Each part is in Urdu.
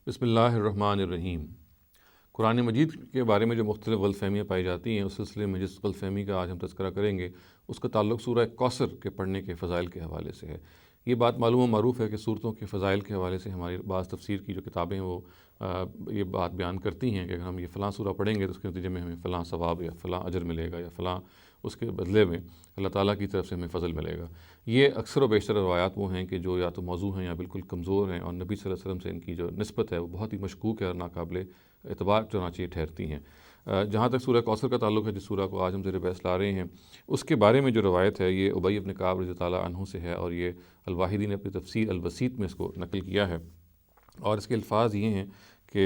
بسم اللہ الرحمن الرحیم۔ قرآن مجید کے بارے میں جو مختلف غلط فہمیاں پائی جاتی ہیں، اس سلسلے میں جس غلط فہمی کا آج ہم تذکرہ کریں گے اس کا تعلق سورہ کوثر کے پڑھنے کے فضائل کے حوالے سے ہے۔ یہ بات معلوم و معروف ہے کہ صورتوں کے فضائل کے حوالے سے ہماری بعض تفسیر کی جو کتابیں ہیں وہ یہ بات بیان کرتی ہیں کہ اگر ہم یہ فلاں سورہ پڑھیں گے تو اس کے نتیجے میں ہمیں فلاں ثواب یا فلاں اجر ملے گا، یا فلاں اس کے بدلے میں اللہ تعالیٰ کی طرف سے ہمیں فضل ملے گا۔ یہ اکثر و بیشتر روایات وہ ہیں کہ جو یا تو موضوع ہیں یا بالکل کمزور ہیں، اور نبی صلی اللہ علیہ وسلم سے ان کی جو نسبت ہے وہ بہت ہی مشکوک ہے اور ناقابل اعتبار چنانچہ یہ ٹھہرتی ہیں۔ جہاں تک سورہ کوثر کا تعلق ہے، جس سورہ کو آج ہم زیر بحث لا رہے ہیں، اس کے بارے میں جو روایت ہے یہ ابی بن کعب رضی اللہ عنہ سے ہے، اور یہ الواحدی نے اپنی تفسیر الوسیط میں اس کو نقل کیا ہے، اور اس کے الفاظ یہ ہیں کہ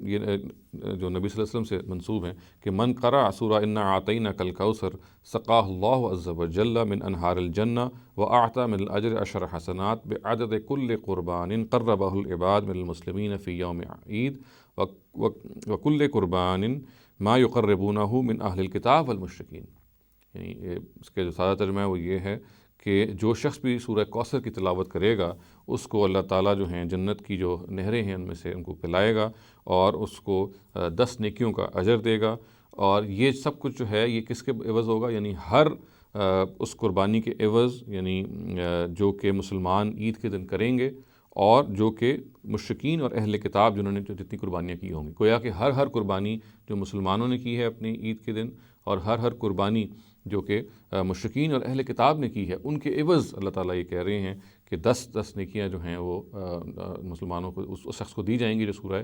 یہ جو نبی صلی اللہ علیہ وسلم سے منسوب ہیں کہ من قرأ سورہ انا اعطیناک الکوثر سقاہ اللہ عز وجل من انہار الجنہ واعطى من الاجر 10 حسنات بعدد کل قربان قربہ العباد من المسلمین فی یوم عید وکل قربان ما یقربونہ من اہل الکتاب والمشرکین۔ یعنی اس کے جو سادہ ترجمہ ہے وہ یہ ہے کہ جو شخص بھی سورہ کوثر کی تلاوت کرے گا اس کو اللہ تعالیٰ جو ہیں جنت کی جو نہریں ہیں ان میں سے ان کو پلائے گا، اور اس کو 10 نیکیوں کا اجر دے گا۔ اور یہ سب کچھ جو ہے یہ کس کے عوض ہوگا؟ یعنی ہر اس قربانی کے عوض، یعنی جو کہ مسلمان عید کے دن کریں گے، اور جو کہ مشرکین اور اہل کتاب جنہوں نے جو جتنی قربانیاں کی ہوں گی، گویا کہ ہر قربانی جو مسلمانوں نے کی ہے اپنی عید کے دن، اور ہر قربانی جو کہ مشرکین اور اہل کتاب نے کی ہے، ان کے عوض اللہ تعالیٰ یہ کہہ رہے ہیں کہ 10 نیکیاں جو ہیں وہ مسلمانوں کو اس شخص کو دی جائیں گی جو سورہ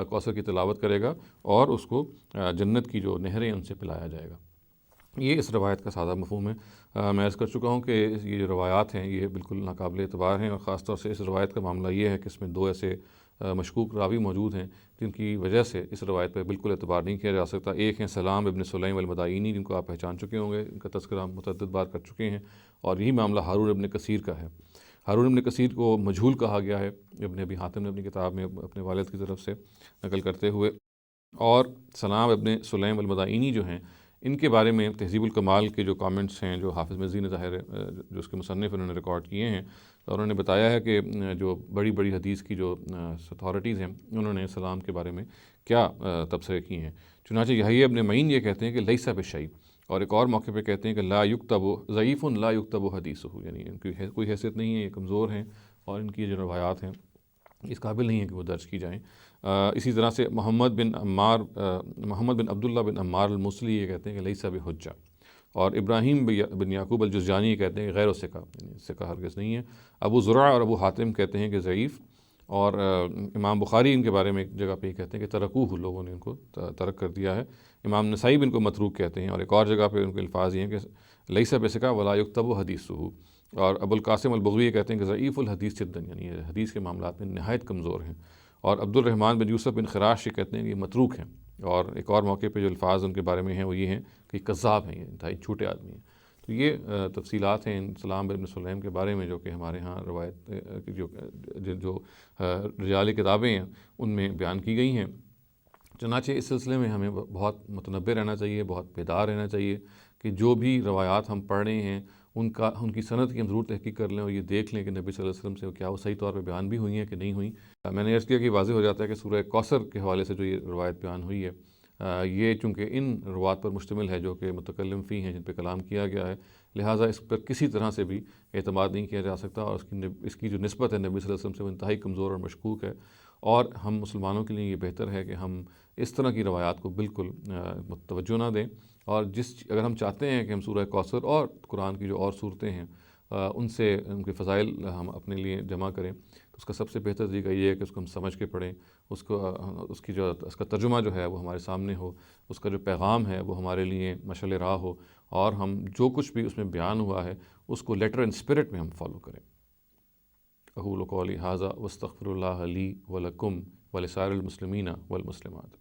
کوثر کی تلاوت کرے گا، اور اس کو جنت کی جو نہریں ان سے پلایا جائے گا۔ یہ اس روایت کا سادہ مفہوم ہے۔ میں عرض کر چکا ہوں کہ یہ جو روایات ہیں یہ بالکل ناقابل اعتبار ہیں، اور خاص طور سے اس روایت کا معاملہ یہ ہے کہ اس میں 2 ایسے مشکوک راوی موجود ہیں جن کی وجہ سے اس روایت پہ بالکل اعتبار نہیں کیا جا سکتا۔ ایک ہیں سلام ابن سلیم المدائنی، جن کو آپ پہچان چکے ہوں گے، ان کا تذکرہ ہم متعدد بار کر چکے ہیں، اور یہی معاملہ ہارون ابن کثیر کا ہے۔ ہارون ابن کثیر کو مجہول کہا گیا ہے ابن ابی حاتم نے اپنی کتاب میں اپنے والد کی طرف سے نقل کرتے ہوئے، اور سلام ابن سلیم المدائنی جو ہیں ان کے بارے میں تہذیب الکمال کے جو کامنٹس ہیں جو حافظ مزی نے ظاہر جو اس کے مصنف انہوں نے ریکارڈ کیے ہیں، تو انہوں نے بتایا ہے کہ جو بڑی حدیث کی جو اتھارٹیز ہیں انہوں نے سلام کے بارے میں کیا تبصرے کیے ہیں۔ چنانچہ یحییٰ ابن معین یہ کہتے ہیں کہ لیس بشیء، اور ایک اور موقع پہ کہتے ہیں کہ لا یکتب ضعیف لا یکتب حدیثہ، یعنی ان کی کوئی حیثیت نہیں ہے، یہ کمزور ہیں، اور ان کی جو روایات ہیں اس قابل نہیں ہے کہ وہ درج کی جائیں۔ اسی طرح سے محمد بن عبداللہ بن عمار الموصلی یہ کہتے ہیں کہ لیس بحجہ، اور ابراہیم بن یعقوب الجزجانی یہ کہتے ہیں کہ غیر ثقہ، یعنی ثقہ ہرگز نہیں ہے۔ ابو زرع اور ابو حاتم کہتے ہیں کہ ضعیف، اور امام بخاری ان کے بارے میں ایک جگہ پہ یہ کہتے ہیں کہ ترکوہ، لوگوں نے ان کو ترک کر دیا ہے۔ امام نسائی ان کو متروک کہتے ہیں، اور ایک اور جگہ پہ ان کے الفاظ یہ ہیں کہ لیس بثقہ ولا یکتب حدیثہ، اور ابو القاسم البغوی یہ کہتے ہیں کہ ضعیف الحدیث جدا، یعنی یہ حدیث کے معاملات میں نہایت کمزور ہیں۔ اور عبد الرحمن بن یوسف بن خراش یہ کہتے ہیں کہ یہ متروک ہیں، اور ایک اور موقع پہ جو الفاظ ان کے بارے میں ہیں وہ یہ ہیں کہ کذاب ہیں، یہ انتہائی چھوٹے آدمی ہیں۔ تو یہ تفصیلات ہیں سلام ابن سلیم کے بارے میں جو کہ ہمارے ہاں روایت جو رجال کتابیں ہیں ان میں بیان کی گئی ہیں۔ چنانچہ اس سلسلے میں ہمیں بہت متنبہ رہنا چاہیے، بہت بیدار رہنا چاہیے کہ جو بھی روایات ہم پڑھ رہے ہیں ان کی سند کی ہم ضرور تحقیق کر لیں، اور یہ دیکھ لیں کہ نبی صلی اللہ علیہ وسلم سے کیا وہ صحیح طور پہ بیان بھی ہوئی ہیں کہ نہیں ہوئیں۔ میں نے عرض کیا کہ واضح ہو جاتا ہے کہ سورہ کوثر کے حوالے سے جو یہ روایت بیان ہوئی ہے یہ چونکہ ان روایات پر مشتمل ہے جو کہ متکلم فی ہیں، جن پہ کلام کیا گیا ہے، لہٰذا اس پر کسی طرح سے بھی اعتماد نہیں کیا جا سکتا، اور اس کی جو نسبت ہے نبی صلی اللہ علیہ وسلم سے وہ انتہائی کمزور اور مشکوک ہے۔ اور ہم مسلمانوں کے لیے یہ بہتر ہے کہ ہم اس طرح کی روایات کو بالکل توجہ نہ دیں، اور اگر ہم چاہتے ہیں کہ ہم سورہ کوثر اور قرآن کی جو اور صورتیں ہیں ان سے ان کے فضائل ہم اپنے لیے جمع کریں، تو اس کا سب سے بہتر طریقہ یہ ہے کہ اس کو ہم سمجھ کے پڑھیں، اس کا ترجمہ جو ہے وہ ہمارے سامنے ہو، اس کا جو پیغام ہے وہ ہمارے لیے مشعل راہ ہو، اور ہم جو کچھ بھی اس میں بیان ہوا ہے اس کو لیٹر اینڈ اسپرٹ میں ہم فالو کریں۔ اقول قولی ھذا واستغفر اللہ لی ولکم ولسائر المسلمین والمسلمات۔